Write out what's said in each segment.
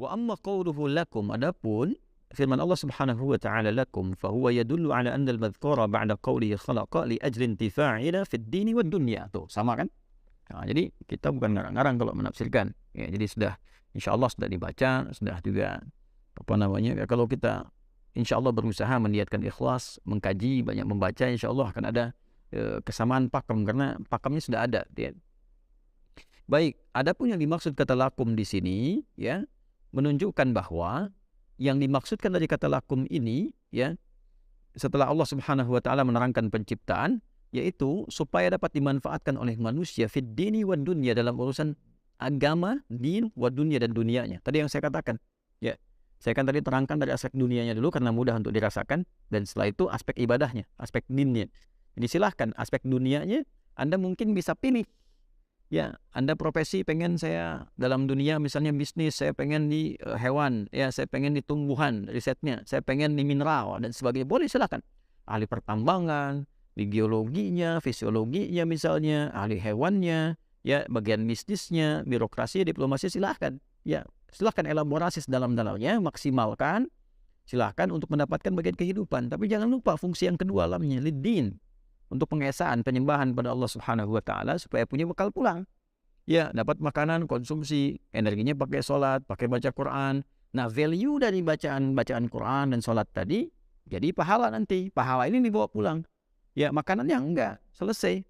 Wa amma qawluhu lakum, adapun firman Allah Subhanahu wa taala lakum fahuwa yadullu ala anna al-madhkura ba'da qawlihi khalaqa li ajli intifa'ina fid dini wad dunya. Tuh, sama kan? Nah, jadi kita bukan ngarang-ngarang kalau menafsirkan. Ya, jadi sudah insyaallah sudah dibaca, sudah juga apa namanya? Ya, kalau kita insyaallah berusaha meniatkan ikhlas, mengkaji, banyak membaca, insyaallah akan ada kesamaan pakem karena pakemnya sudah ada, ya. Baik, adapun yang dimaksud kata lakum di sini, ya, menunjukkan bahwa yang dimaksudkan dari kata lakum ini, ya, setelah Allah Subhanahu wa taala menerangkan penciptaan, yaitu supaya dapat dimanfaatkan oleh manusia fid dini wad dunya, dalam urusan agama, din wad dunya, dan dunianya. Tadi yang saya katakan, ya. Saya kan tadi terangkan dari aspek dunianya dulu karena mudah untuk dirasakan, dan setelah itu aspek ibadahnya, aspek dinnya. Jadi silahkan aspek dunianya Anda mungkin bisa pilih. Ya, Anda profesi pengen saya dalam dunia misalnya bisnis, saya pengen di hewan, ya, saya pengen di tumbuhan risetnya, saya pengen di mineral dan sebagainya. Boleh, silakan. Ahli pertambangan, di geologinya, fisiologinya misalnya, ahli hewannya, ya, bagian bisnisnya, birokrasi, diplomasi, silahkan. Ya, silahkan elaborasi sedalam-dalamnya, maksimalkan, silahkan untuk mendapatkan bagian kehidupan. Tapi jangan lupa fungsi yang kedua alamnya, lidin, untuk pengesaan, penyembahan pada Allah Subhanahu wa taala supaya punya bekal pulang. Ya, dapat makanan, konsumsi, energinya pakai sholat, pakai baca Quran. Nah, value dari bacaan Quran dan sholat tadi jadi pahala nanti. Pahala ini dibawa pulang. Ya, makanannya enggak, selesai.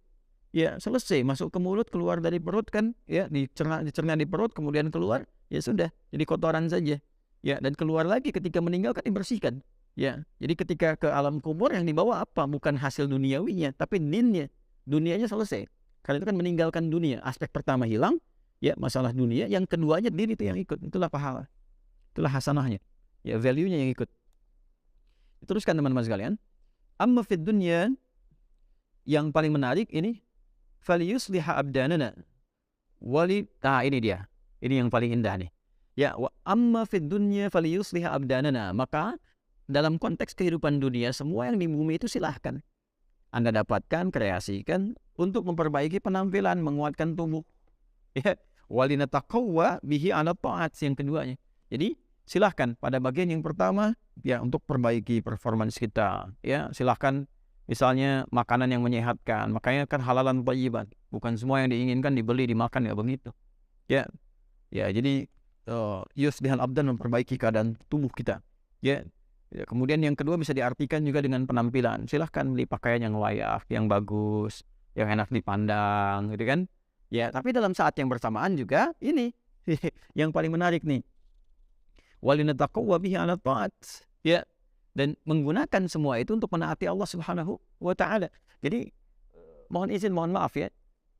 Ya, selesai, masuk ke mulut, keluar dari perut kan, ya, dicerna di perut, kemudian keluar, ya sudah, jadi kotoran saja. Ya, dan keluar lagi ketika meninggal kan dibersihkan. Ya, jadi ketika ke alam kubur yang dibawa apa? Bukan hasil duniawinya, tapi ninnya. Dunianya selesai. Karena itu kan meninggalkan dunia. Aspek pertama hilang, ya, masalah dunia. Yang keduanya din itu yang ikut. Itulah pahala. Itulah hasanahnya. Ya, value-nya yang ikut. Teruskan teman-teman sekalian. Amma fid dunya, yang paling menarik ini, falyusliha abdanana wali, ini dia, ini yang paling indah nih, ya, wa amma fid dunya falyusliha abdanana, maka dalam konteks kehidupan dunia semua yang di bumi itu silahkan Anda dapatkan, kreasikan untuk memperbaiki penampilan, menguatkan tubuh, ya, walinataqawwa bihi ala ta'at, yang keduanya. Jadi silahkan pada bagian yang pertama, ya, untuk perbaiki performance kita, ya, silahkan. Misalnya makanan yang menyehatkan, makanya kan halalan thayyiban. Bukan semua yang diinginkan dibeli, dimakan, ya begitu. Ya, ya, jadi yuslihal abdan, memperbaiki keadaan tubuh kita. Ya, ya, kemudian yang kedua bisa diartikan juga dengan penampilan. Silahkan beli pakaian yang layak, yang bagus, yang enak dipandang, gitu kan. Ya, tapi dalam saat yang bersamaan juga ini yang paling menarik nih. Walinataqawwa bihi ala ta'at. Ya, dan menggunakan semua itu untuk menaati Allah Subhanahu wa taala. Jadi mohon izin, mohon maaf ya.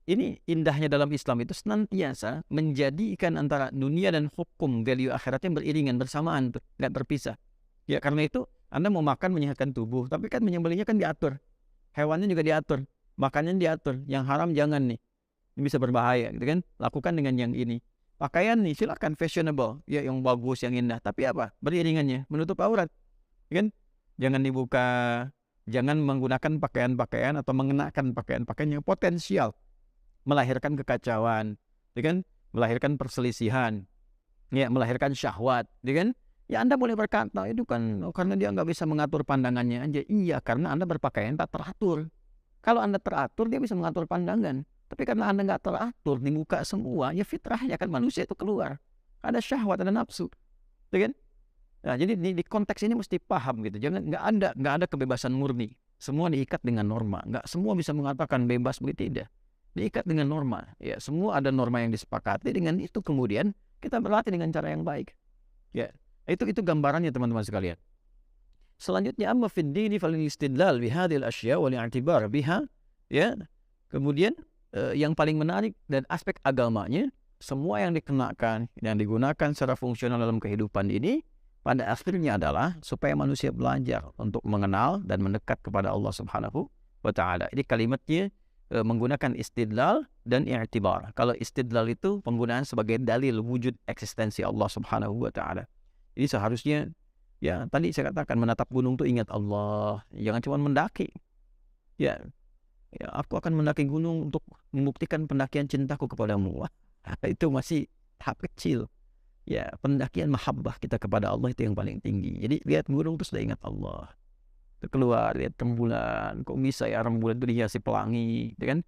Ini indahnya dalam Islam itu senantiasa menjadikan antara dunia dan hukum value akhiratnya beriringan, bersamaan tuh, enggak terpisah. Ya, karena itu Anda mau makan menyehatkan tubuh, tapi kan menyembelihnya kan diatur. Hewannya juga diatur, makannya diatur. Yang haram jangan nih. Ini bisa berbahaya, gitu kan? Lakukan dengan yang ini. Pakaian nih silakan fashionable, ya, yang bagus, yang indah, tapi apa? Beriringannya menutup aurat. Kan, jangan dibuka, jangan menggunakan pakaian-pakaian atau mengenakan pakaian-pakaian yang potensial melahirkan kekacauan, ya kan, melahirkan perselisihan, ya, melahirkan syahwat, ya kan. Ya, Anda boleh berkata itu kan karena dia nggak bisa mengatur pandangannya aja. Iya, karena Anda berpakaian tak teratur. Kalau Anda teratur, dia bisa mengatur pandangan. Tapi karena Anda nggak teratur, dibuka semua, ya fitrahnya kan manusia itu keluar. Ada syahwat, ada nafsu, ya kan. Nah, jadi di konteks ini mesti paham gitu. Jangan, nggak ada kebebasan murni. Semua diikat dengan norma. Nggak semua bisa mengatakan bebas, begitu, tidak. Diikat dengan norma. Ya, semua ada norma yang disepakati. Dengan itu kemudian kita berlatih dengan cara yang baik. Ya, itu gambarannya teman-teman sekalian. Selanjutnya, amma fid dini fal istidlal bihadhil asya wal i'tibar biha. Ya. Kemudian yang paling menarik dan aspek agamanya, semua yang dikenakan, yang digunakan secara fungsional dalam kehidupan ini pada akhirnya adalah supaya manusia belajar untuk mengenal dan mendekat kepada Allah Subhanahu wa taala. Ini kalimatnya menggunakan istidlal dan i'tibar. Kalau istidlal itu penggunaan sebagai dalil wujud eksistensi Allah Subhanahu wa taala. Jadi seharusnya, ya, tadi saya katakan menatap gunung itu ingat Allah, jangan cuma mendaki. Ya, ya, aku akan mendaki gunung untuk membuktikan pendakian cintaku kepadamu. Wah, itu masih tahap kecil. Ya, pendakian mahabbah kita kepada Allah itu yang paling tinggi. Jadi lihat gunung terus sudah ingat Allah. Itu keluar lihat rembulan, kok bisa ya rembulan itu dihiasi pelangi, gitu kan?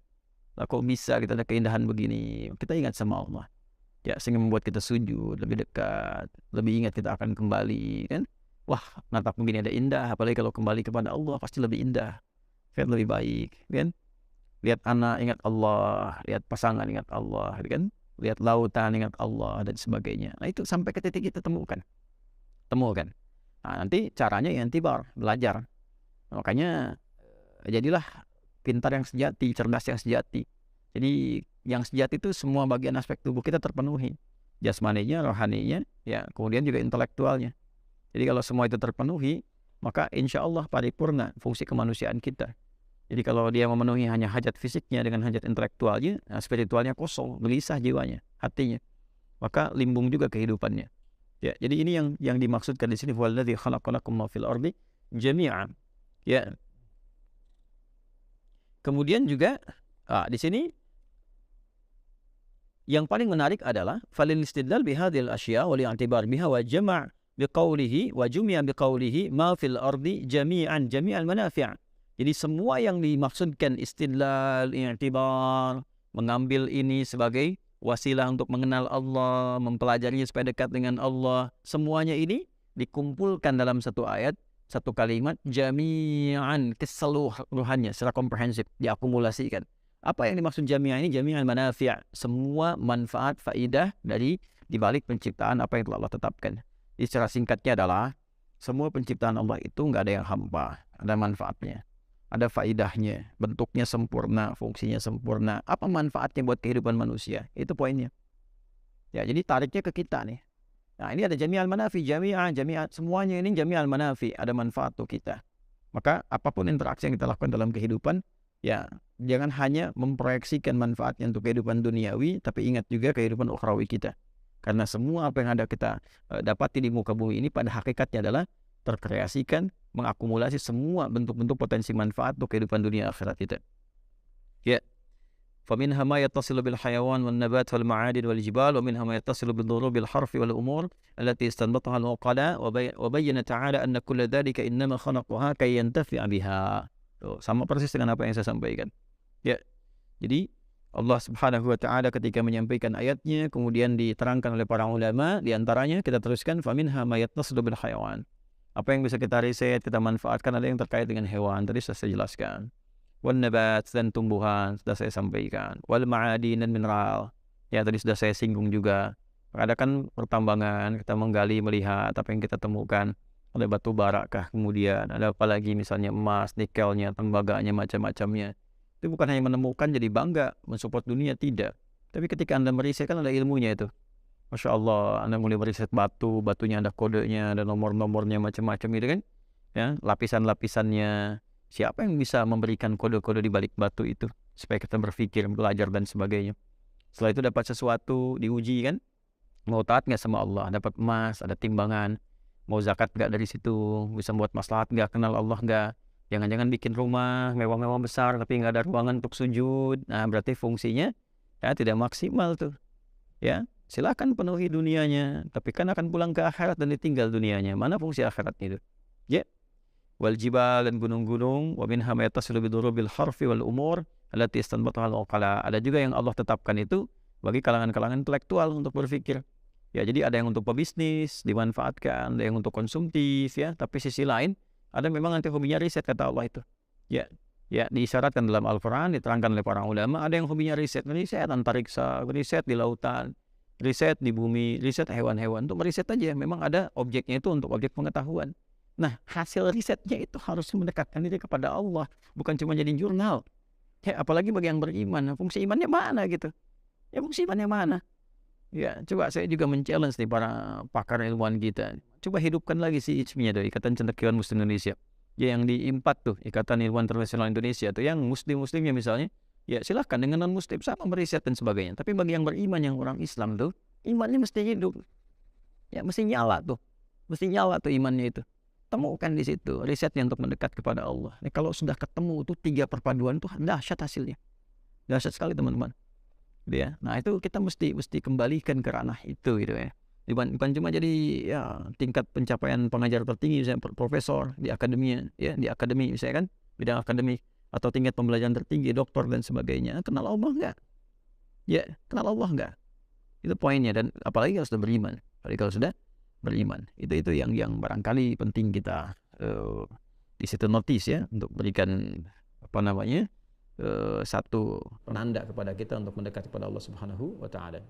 Lah kok bisa kita ada keindahan begini? Kita ingat sama Allah. Ya, sehingga membuat kita sujud lebih dekat, lebih ingat kita akan kembali, kan? Wah, natap begini ada indah, apalagi kalau kembali kepada Allah pasti lebih indah, kan lebih baik, kan? Lihat anak ingat Allah, lihat pasangan ingat Allah, kan? Lihat lautan ingat Allah dan sebagainya. Nah, itu sampai ke titik kita temukan. Nah, nanti caranya yang tibar, belajar. Makanya jadilah pintar yang sejati, cerdas yang sejati. Jadi yang sejati itu semua bagian aspek tubuh kita terpenuhi. Jasmaninya, rohaninya, ya, kemudian juga intelektualnya. Jadi kalau semua itu terpenuhi, maka insya Allah paripurna fungsi kemanusiaan kita. Jadi kalau dia memenuhi hanya hajat fisiknya dengan hajat intelektualnya, nah spiritualnya kosong, gelisah jiwanya, hatinya, maka limbung juga kehidupannya. Ya, jadi ini yang dimaksudkan di sini, walladzi khalaqalakum ma fil ardi jami'an. Ya. Kemudian juga di sini yang paling menarik adalah falil istidlal bihadhil asya wa li'tibar biha wa jama' biqaulihi wa jumi'a biqaulihi ma fil ardi jami'an jami'al manafi'. Jadi semua yang dimaksudkan istidlal, i'tibar, mengambil ini sebagai wasilah untuk mengenal Allah, mempelajarinya supaya dekat dengan Allah, semuanya ini dikumpulkan dalam satu ayat, satu kalimat, jami'an, keseluruhannya secara komprehensif, diakumulasikan. Apa yang dimaksud jami'an ini? Jami'an manafi', semua manfaat, faidah dari dibalik penciptaan apa yang telah Allah tetapkan. Jadi secara singkatnya adalah semua penciptaan Allah itu nggak ada yang hampa, ada manfaatnya, ada faidahnya, bentuknya sempurna, fungsinya sempurna. Apa manfaatnya buat kehidupan manusia? Itu poinnya. Ya, jadi tariknya ke kita nih. Nah, ini ada jami'al manafi, jami'ah, semuanya ini jami'al manafi, ada manfaat untuk kita. Maka apapun interaksi yang kita lakukan dalam kehidupan, ya jangan hanya memproyeksikan manfaatnya untuk kehidupan duniawi, tapi ingat juga kehidupan ukhrawi kita. Karena semua apa yang ada kita dapati di muka bumi ini pada hakikatnya adalah terkreasikan, mengakumulasi semua bentuk-bentuk potensi manfaat untuk kehidupan dunia akhirat kita. Ya. فَمِنْهَا مَا يَتَّصِلُ بِالْحَيَوَانِ وَالنَّبَاتِ وَالْمَعَادِنِ وَالْجِبَالِ وَمِنْهَا مَا يَتَّصِلُ بِالضُّرُوبِ الْحَرْفِ وَالْأُمُورِ التي استنبطها العقلاء وبين تعالى أن كل ذلك إنما خلقها كي ينتفع بها. Sama persis dengan apa yang saya sampaikan. Ya. Jadi Allah Subhanahu wa taala ketika menyampaikan ayatnya kemudian diterangkan oleh para ulama, di antaranya kita teruskan فَمِنْهَا مَا يَتَّصِلُ بِالْحَيَوَانِ. Apa yang bisa kita riset, kita manfaatkan, ada yang terkait dengan hewan, tadi sudah saya jelaskan. Wan nabat dan tumbuhan sudah saya sampaikan. Wal ma'adin dan mineral, ya tadi sudah saya singgung juga. Ada kan pertambangan, kita menggali melihat apa yang kita temukan. Ada batu bara kah, kemudian ada apa lagi, misalnya emas, nikelnya, tembaganya, macam-macamnya. Itu bukan hanya menemukan jadi bangga mensupport dunia, tidak. Tapi ketika Anda meriset kan ada ilmunya itu. Masya Allah, Anda mulai meriset batu, batunya ada kodenya, ada nomor-nomornya, macam-macam gitu kan. Ya, lapisan-lapisannya. Siapa yang bisa memberikan kode-kode di balik batu itu supaya kita berpikir, belajar dan sebagainya. Setelah itu dapat sesuatu, diuji kan, mau taat nggak sama Allah, dapat emas, ada timbangan, mau zakat nggak dari situ, bisa buat maslahat nggak, kenal Allah nggak, jangan-jangan bikin rumah mewah-mewah besar tapi nggak ada ruangan untuk sujud, nah berarti fungsinya ya tidak maksimal tuh. Ya, silakan penuhi dunianya, tapi kan akan pulang ke akhirat dan ditinggal dunianya. Mana fungsi akhiratnya itu? Ya. Wal jibal dan gunung-gunung, wa minha ma yattasilu bidurubil harfi wal umur allati istanbataha al-uqala. Ada juga yang Allah tetapkan itu bagi kalangan-kalangan intelektual untuk berpikir. Ya, jadi ada yang untuk pebisnis dimanfaatkan, ada yang untuk konsumtif ya, tapi sisi lain ada memang nanti hobinya riset kata Allah itu. Ya. Ya, diisyaratkan dalam Al-Qur'an, diterangkan oleh para ulama, ada yang hobinya riset antariksa, riset di lautan, riset di bumi, riset hewan-hewan. Untuk meriset aja, memang ada objeknya itu untuk objek pengetahuan. Nah, hasil risetnya itu harus mendekatkan diri kepada Allah, bukan cuma jadi jurnal. Ya, apalagi bagi yang beriman, fungsi imannya mana gitu? Ya, fungsi imannya mana? Ya, coba saya juga men-challenge nih para pakar ilmuwan kita. Coba hidupkan lagi si ICMI tuh, Ikatan Cendekiawan Muslim Indonesia. Ya, yang di IMPAT tuh, Ikatan Ilmuwan Internasional Indonesia tuh, yang muslimnya misalnya, ya silahkan dengan non-muslim sama meriset dan sebagainya. Tapi bagi yang beriman, yang orang Islam tuh, imannya mesti hidup. Ya, mesti nyala tuh. Mesti nyala tuh imannya itu. Temukan di situ risetnya untuk mendekat kepada Allah. Nah, kalau sudah ketemu tuh 3 perpaduan tuh dahsyat hasilnya. Dahsyat sekali teman-teman. Ya. Nah, itu kita mesti kembalikan ke ranah itu gitu ya. bukan cuma jadi ya tingkat pencapaian pengajar tertinggi misalnya profesor di akademia ya, di akademi misalnya kan, bidang akademik, atau tingkat pembelajaran tertinggi doktor dan sebagainya. Kenal Allah enggak? Ya, kenal Allah enggak? Itu poinnya. Dan apalagi kalau sudah beriman. Apalagi kalau sudah beriman. Itu yang barangkali penting kita di situ notice ya, untuk berikan apa namanya satu penanda kepada kita untuk mendekat kepada Allah Subhanahu wa taala.